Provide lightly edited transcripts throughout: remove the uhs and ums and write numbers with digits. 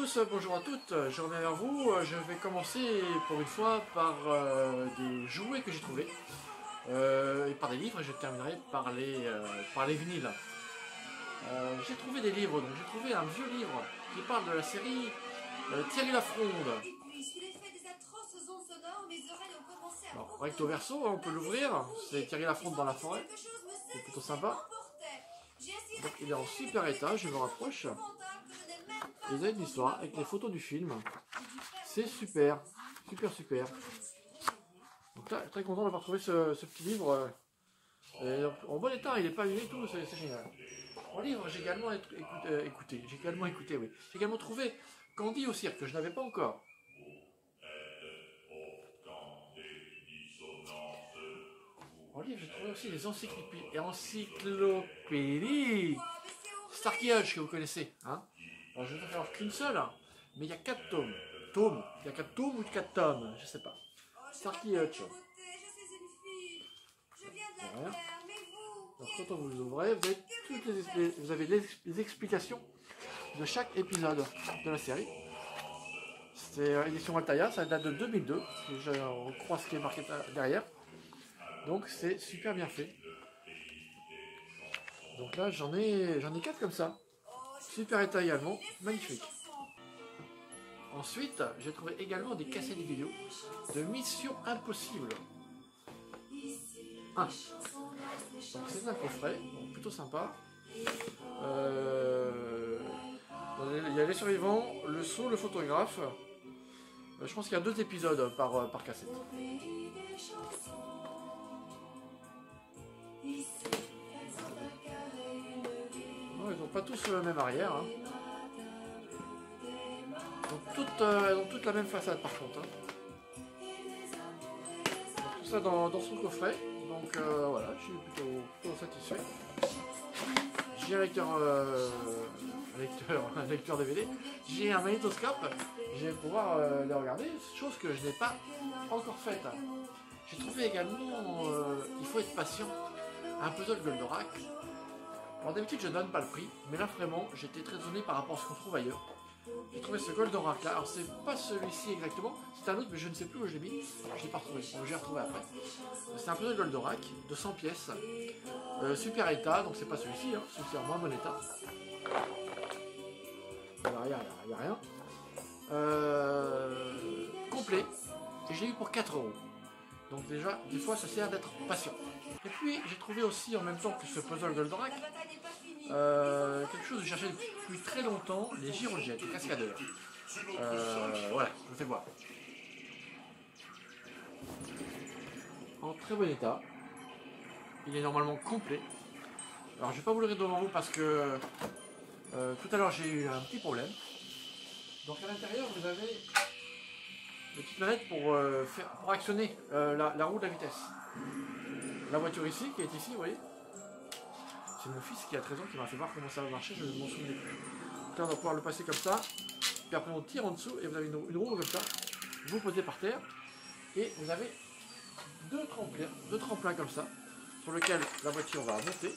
tous, bonjour à toutes, je reviens vers vous. Je vais commencer pour une fois par des jouets que j'ai trouvés et par des livres, et je terminerai par les vinyles. J'ai trouvé des livres, donc j'ai trouvé un vieux livre qui parle de la série Thierry Lafronde. Alors, recto verso, on peut l'ouvrir, c'est Thierry Lafronde dans la forêt, c'est plutôt sympa. Donc il est en super état, je me rapproche. Et il y a une histoire avec les photos du film. C'est super, super. Donc là, très content d'avoir trouvé ce petit livre en bon état, il n'est pas abîmé et tout, c'est génial. En livre, j'ai également écouté, oui. J'ai également trouvé Candy au cirque, que je n'avais pas encore. En livre, j'ai trouvé aussi des encyclopédies. Starkey Hutch, que vous connaissez, hein. Alors je vais en faire qu'une seule, mais il y a 4 tomes. Il y a 4 tomes ou 4 tomes, je sais pas. Starkey Hutch. Voilà. Donc quand vous ouvrez, vous avez les explications de chaque épisode de la série. C'est édition Altaïa, ça date de 2002, si je crois ce qui est marqué derrière. Donc c'est super bien fait. Donc là j'en ai 4 comme ça. Super état également, magnifique. Ensuite, j'ai trouvé également des cassettes vidéo de Mission Impossible 1. Donc c'est un coffret, donc plutôt sympa. Il y a les survivants, le saut, le photographe. Je pense qu'il y a 2 épisodes par cassette. Non, ils n'ont pas tous le même arrière. Hein. Elles ont toutes la même façade par contre. Hein. Donc, tout ça dans son coffret. Donc voilà, je suis plutôt satisfait. J'ai un lecteur DVD. J'ai un magnétoscope. Je vais pouvoir les regarder, chose que je n'ai pas encore faite. J'ai trouvé également, il faut être patient, un puzzle Goldorak. Alors d'habitude je ne donne pas le prix, mais là vraiment j'étais très étonné par rapport à ce qu'on trouve ailleurs. J'ai trouvé ce Goldorak là, alors c'est pas celui-ci exactement, c'est un autre mais je ne sais plus où je l'ai mis, je l'ai pas retrouvé, donc j'ai retrouvé après. C'est un puzzle Goldorak de 100 pièces, super état, donc c'est pas celui-ci, hein, celui-ci en moins bon état. Il n'y a rien. Complet, et j'ai eu pour 4 €. Donc déjà, des fois ça sert d'être patient. Et puis j'ai trouvé aussi en même temps que ce puzzle Goldorak, quelque chose que je cherchais depuis très longtemps, les Gyrojet, les cascadeurs. Voilà, je vous fais voir. En très bon état. Il est normalement complet. Alors je vais pas vous le lire devant vous parce que tout à l'heure j'ai eu un petit problème. Donc à l'intérieur vous avez une petite manette pour actionner la roue de la vitesse. La voiture ici, qui est ici, vous voyez. C'est mon fils qui a 13 ans qui m'a fait voir comment ça va marcher, je ne m'en souvenais plus. Donc là on va pouvoir le passer comme ça, puis après on tire en dessous et vous avez une roue comme ça. Vous posez par terre et vous avez deux tremplins comme ça, sur lesquels la voiture va monter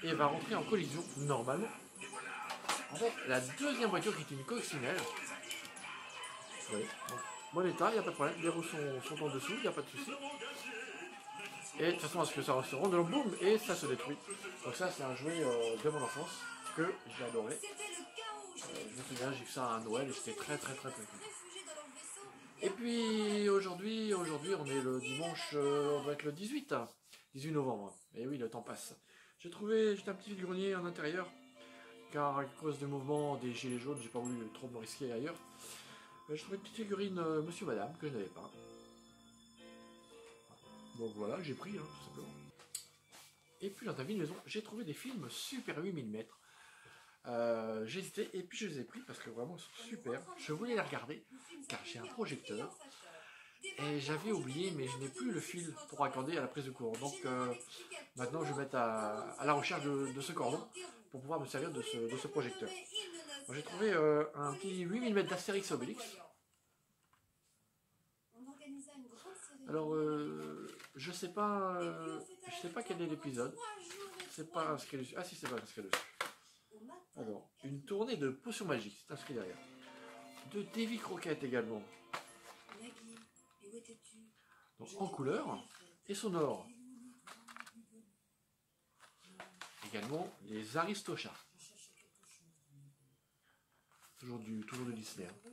et va rentrer en collision normalement avec la deuxième voiture qui est une coccinelle. Vous voyez, donc, bon état, il n'y a pas de problème, les roues sont en dessous, il n'y a pas de souci. Et de toute façon, à ce que ça se rende, boum, et ça se détruit. Donc ça, c'est un jouet de mon enfance que j'ai adoré. Je me souviens, j'ai vu ça à Noël et j'étais très content. Et puis aujourd'hui, on est le dimanche, on doit être le 18 novembre. Et oui, le temps passe. J'ai un petit vide-grenier en intérieur, car à cause du mouvement des gilets jaunes, j'ai pas voulu trop me risquer ailleurs. J'ai trouvé une petite figurine Monsieur Madame que je n'avais pas. Donc voilà, j'ai pris, hein, tout simplement. Et puis dans ta vie maison, j'ai trouvé des films Super 8 mm. J'ai hésité et puis je les ai pris parce que vraiment ils sont super. Je voulais les regarder car j'ai un projecteur. Et j'avais oublié, mais je n'ai plus le fil pour raccorder à la prise de courant. Donc maintenant je vais mettre à la recherche de ce cordon pour pouvoir me servir de ce projecteur. J'ai trouvé un petit 8 mm d'Astérix Obélix. Alors je sais pas quel est l'épisode. C'est pas ce qu'elle est dessus. Ah si, c'est pas ce qu'elle est dessus. Alors une tournée de potions magiques, c'est inscrit derrière. De Davy Crockett également. Donc en couleur et sonore. Également les Aristochats. Toujours du Disney. Hein.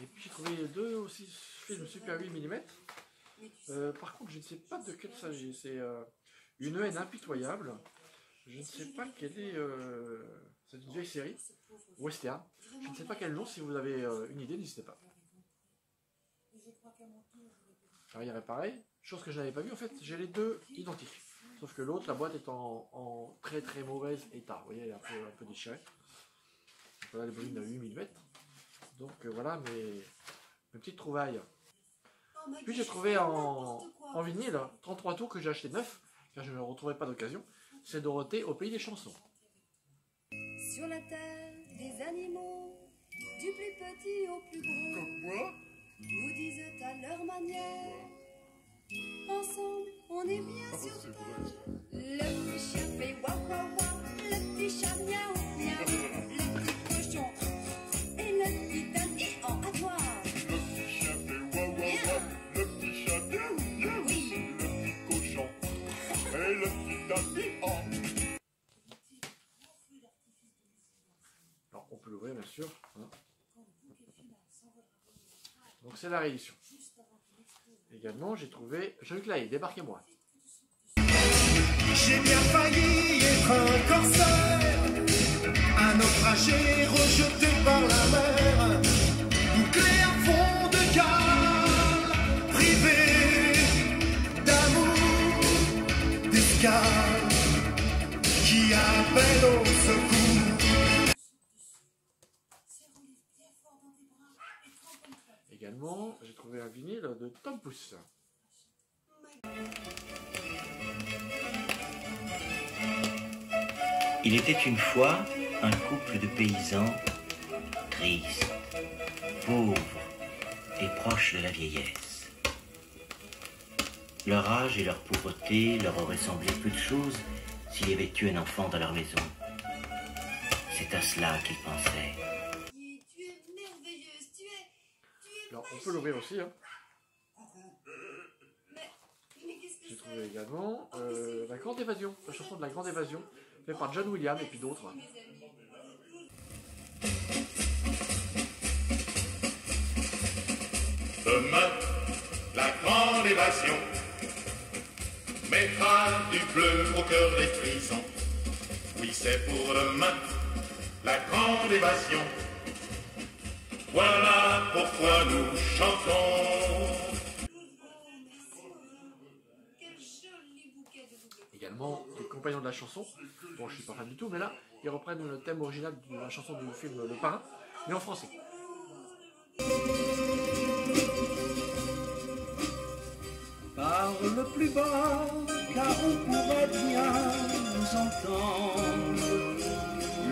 Et puis j'ai trouvé deux aussi films Super 8 mm. Par contre, je ne sais pas de quel s'agit. C'est Une haine impitoyable. Je ne sais pas quelle est. C'est une vieille série western. Je ne sais pas quel nom. Si vous avez une idée, n'hésitez pas. Arrière est pareil. Chose que je n'avais pas vue. En fait, j'ai les deux identiques. Sauf que l'autre, la boîte est en très très mauvais état. Vous voyez, elle est un peu déchirée. Voilà les bobines à 8 mm. Donc voilà mes petites trouvailles. Puis j'ai trouvé en vinyle 33 tours que j'ai acheté neuf, car je ne le retrouvais pas d'occasion. C'est Dorothée au pays des chansons. Sur la terre des animaux, du plus petit au plus gros, nous disent à leur manière, ensemble on est bien sur terre. Le petit chien fait wa wa wa, le petit chat miaou miaou, le petit cochon et le petit dindon en à toi. Le petit chien fait wa wa wa, le petit chat miaou miaou, Oui. le petit cochon et le petit dindon. Alors on peut l'ouvrir bien sûr. Hein. Donc c'est la réédition. Également j'ai trouvé Jean-Luc Lahaye, Débarquez-moi. J'ai bien failli être un corsaire, un naufragé rejeté par la mer, bouclé à fond de cale, privé d'amour, d'escale, qui appelle au secours. Également j'ai trouvé un vinyle de Tom Pouce. Il était une fois un couple de paysans tristes, pauvres et proches de la vieillesse. Leur âge et leur pauvreté leur auraient semblé peu de choses s'il y avait eu un enfant dans leur maison. C'est à cela qu'ils pensaient. Tu es merveilleuse, tu es Alors on peut l'ouvrir aussi. Hein. Mais qu'est-ce que J'ai c'est? trouvé également La Grande Évasion, la chanson de La Grande Évasion, faite par John Williams et puis d'autres. Demain, la grande évasion mettra du bleu au cœur des frisons. Oui, c'est pour demain, la grande évasion. Voilà pourquoi nous chantons. Quel joli bouquet de bouquets. Également les compagnons de la chanson, bon je suis pas fan du tout, mais là ils reprennent le thème original de la chanson du film Le Parrain, mais en français. Parle plus bas, car on pourrait bien nous entendre.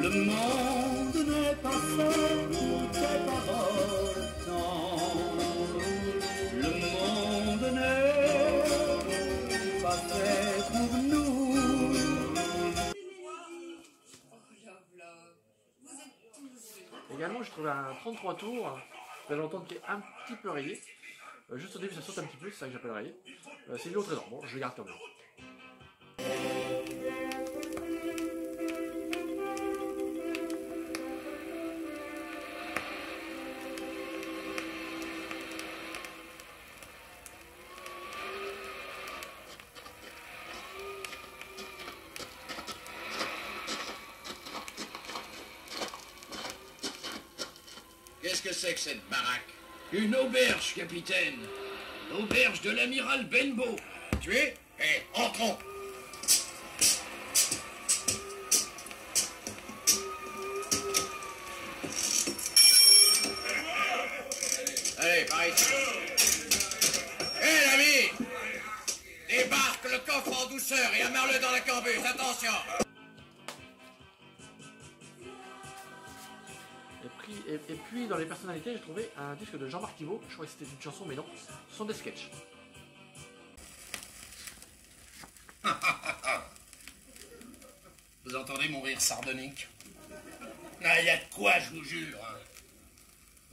Le monde n'est pas fait pour tes paroles tendres. Le monde n'est pas fait pour nous. Oh, love, love. Vous êtes tous. Également j'ai trouvé un 33 tours, vous allez entendre qui est un petit peu rayé. Juste au début ça saute un petit peu, c'est ça que j'appelle rayé. C'est l'autre trésor, bon je le garde quand même. Qu'est-ce que c'est que cette baraque? Une auberge, capitaine. L'auberge de l'amiral Benbow. Tu es? Eh, entrons. Allez, par ici. Hé, l'ami! Débarque le coffre en douceur et amarre-le dans la cambuse. Attention! Et puis dans les personnalités j'ai trouvé un disque de Jean-Marc Thibault, je crois que c'était une chanson mais non, ce sont des sketchs. Vous entendez mon rire sardonique? Ah, y a de quoi, je vous jure. Hein.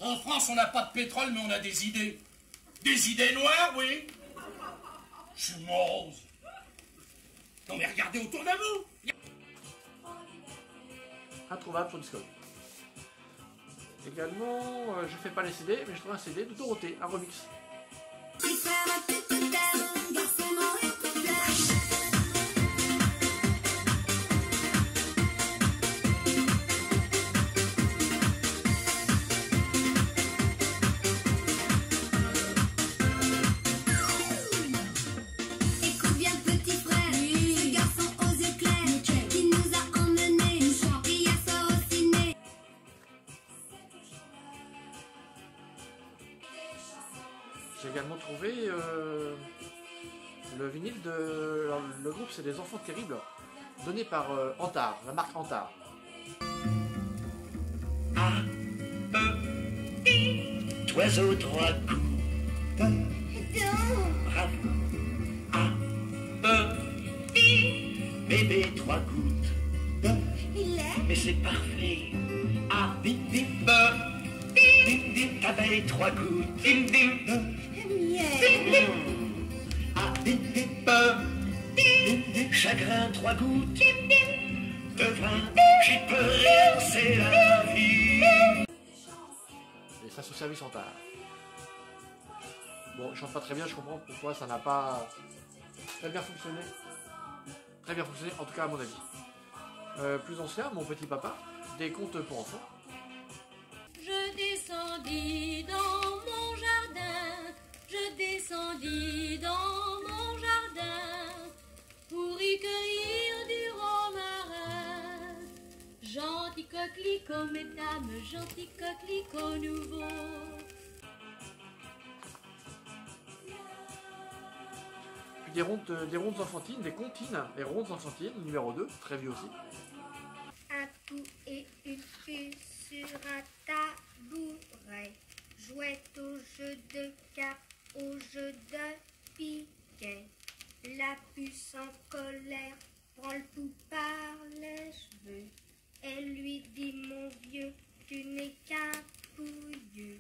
En France, on n'a pas de pétrole, mais on a des idées. Des idées noires, oui. Je suis morose. Non, mais regardez autour de vous. Introuvable sur Discord. Également, je fais pas les CD, mais je trouve un CD de Dorothée, un remix. Écoute bien petit frère, ce garçon aux éclairs qui nous a emmenés hier soir au ciné. J'ai également trouvé le vinyle de... alors, le groupe c'est Les Enfants Terribles, donné par Antar, la marque Antar. Oiseau trois coups. Bravo. Bébé trois gouttes. Il est Mais c'est parfait. Bim bim dim dim. Abeille trois gouttes. Dim dim. miel. Bim bim dim dim. Chagrin trois gouttes. Dim dim. De vin, j'y peux rien, c'est la vie. Et ça sous service Antar. Bon, je chante pas très bien, je comprends pourquoi ça n'a pas très bien fonctionné. Très bien fonctionné, en tout cas à mon avis. Plus ancien, mon petit papa, des contes pour enfants. Je descendis dans mon jardin, je descendis dans mon jardin pour y cueillir du romarin. Gentil coquelicot, mesdames, gentil coquelicot nouveau. Puis des rondes enfantines, des comptines, les rondes enfantines, numéro 2, très vieux aussi. Un pou et une puce sur un tabouret jouaient au jeu de cartes, au jeu de piquet. La puce en colère prend le pou par les cheveux. Elle lui dit mon vieux, tu n'es qu'un pouilleux.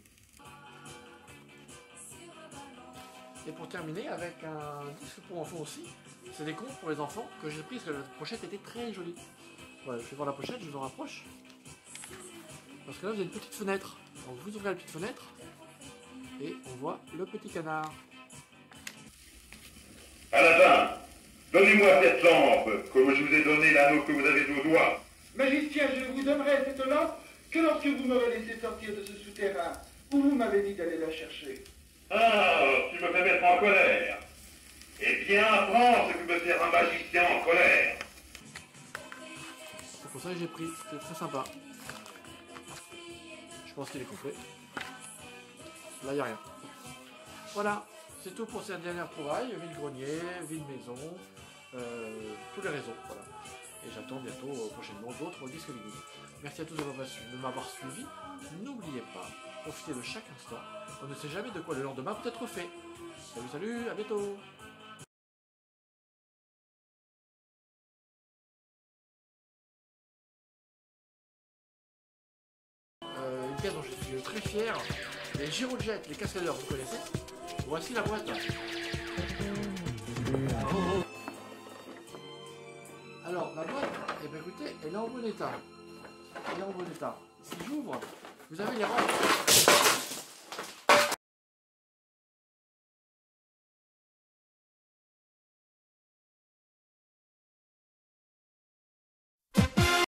Et pour terminer avec un disque pour enfants aussi, c'est des contes pour les enfants que j'ai pris parce que la pochette était très jolie. Voilà, je vais voir la pochette, je vous en rapproche. Parce que là vous avez une petite fenêtre. Donc vous ouvrez la petite fenêtre et on voit le petit canard. À la fin, donnez-moi cette lampe, comme je vous ai donné l'anneau que vous avez au doigt. Magicien, je ne vous donnerai cette lampe que lorsque vous m'aurez laissé sortir de ce souterrain où vous m'avez dit d'aller la chercher. Ah, tu me fais mettre en colère. Eh bien, apprends ce que peut faire un magicien en colère. C'est pour ça que j'ai pris, c'était très sympa. Je pense qu'il est complet. Là, il n'y a rien. Voilà, c'est tout pour cette dernière trouvaille. Vide-grenier, vide-maison, tous les réseaux. Voilà. Et j'attends bientôt, prochainement, d'autres disques vinyles. Merci à tous de m'avoir suivi. N'oubliez pas, profitez de chaque instant. On ne sait jamais de quoi le lendemain peut être fait. Salut, salut, à bientôt. Une pièce dont je suis très fier. Les Girojet, les cascadeurs, vous connaissez? Voici la boîte. Alors, la boîte, eh bien, écoutez, elle est en bon état. Elle est en bon état. Si j'ouvre, vous avez les rangs.